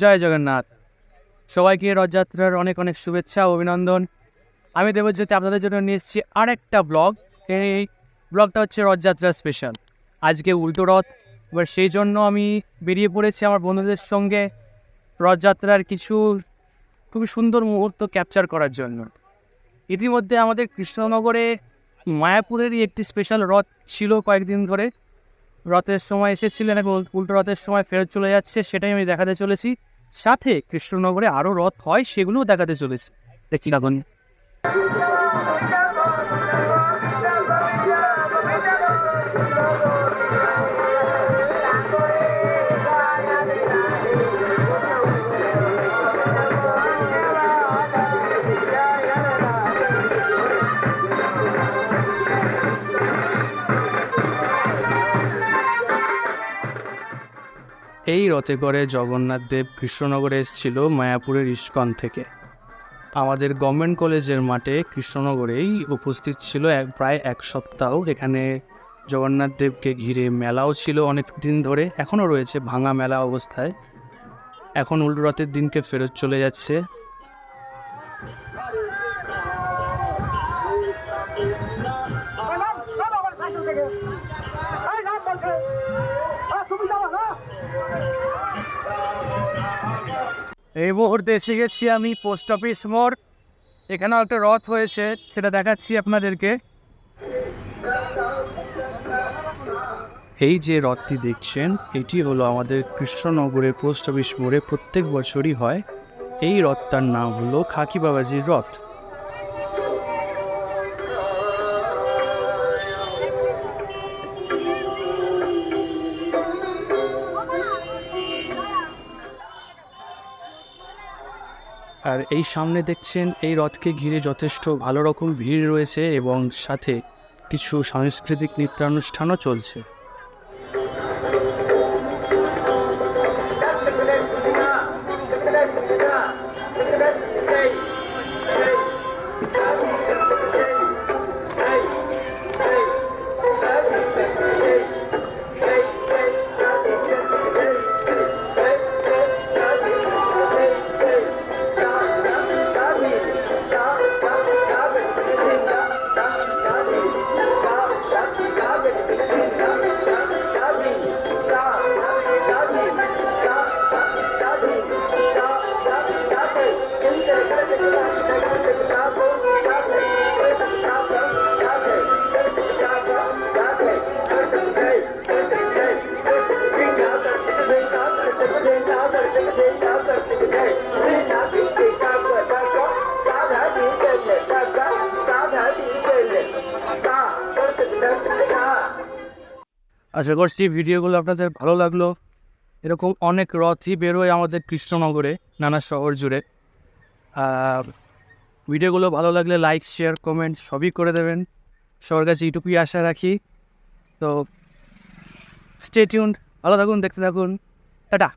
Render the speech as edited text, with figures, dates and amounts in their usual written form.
জয় জগন্নাথ। সবাইকে রথযাত্রার অনেক অনেক শুভেচ্ছা ও অভিনন্দন। আমি দেবজ্যোতি আপনাদের জন্য নিয়ে এসেছি আরেকটা ব্লগ। এই ব্লগটা হচ্ছে রথযাত্রা স্পেশাল। আজকে উল্টো রথ, এবার সেই জন্য আমি বেরিয়ে পড়েছি আমার বন্ধুদের সঙ্গে রথযাত্রার কিছু খুবই সুন্দর মুহূর্ত ক্যাপচার করার জন্য। ইতিমধ্যে আমাদের কৃষ্ণনগরে মায়াপুরেরই একটি স্পেশাল রথ ছিল কয়েকদিন ধরে। রথের সময় এসেছিলেন এবং উল্টো রথের সময় ফেরত চলে যাচ্ছে, সেটাই আমি দেখাতে চলেছি। সাথে কৃষ্ণনগরে আরও রথ হয় সেগুলোও দেখাতে চলেছি। দেখছি এখন এই রথে করে জগন্নাথ দেব কৃষ্ণনগরে এসেছিল মায়াপুরের ইস্কন থেকে। আমাদের গভর্নমেন্ট কলেজের মাঠে কৃষ্ণনগরেই উপস্থিত ছিল প্রায় এক সপ্তাহ। এখানে জগন্নাথ দেবকে ঘিরে মেলাও ছিল অনেক দিন ধরে, এখনও রয়েছে ভাঙা মেলা অবস্থায়। এখন উল্টো রথের দিনকে ফেরত চলে যাচ্ছে। এই মুহূর্তে এসে গেছি আমি পোস্ট অফিস মোড়। এখানেও একটা রথ হয়েছে, সেটা দেখাচ্ছি আপনাদেরকে। এই যে রথটি দেখছেন, এটি হলো আমাদের কৃষ্ণনগরের পোস্ট অফিস মোড়ে প্রত্যেক বছরই হয়। এই রথটার নাম হলো খাকি বাবাজির রথ। আর এই সামনে দেখছেন, এই রথকে ঘিরে যথেষ্ট ভালো রকম ভিড় রয়েছে এবং সাথে কিছু সাংস্কৃতিক নৃত্যানুষ্ঠানও চলছে। আশা করছি ভিডিওগুলো আপনাদের ভালো লাগলো। এরকম অনেক রথই বেরোয় আমাদের কৃষ্ণনগরে, নানা শহর জুড়ে। ভিডিওগুলো ভালো লাগলে লাইক, শেয়ার, কমেন্ট সবই করে দেবেন। সবার কাছে এইটুকুই আশা রাখি। তো স্টে টিউনড, ভালো থাকুন, দেখতে থাকুন, টাটা।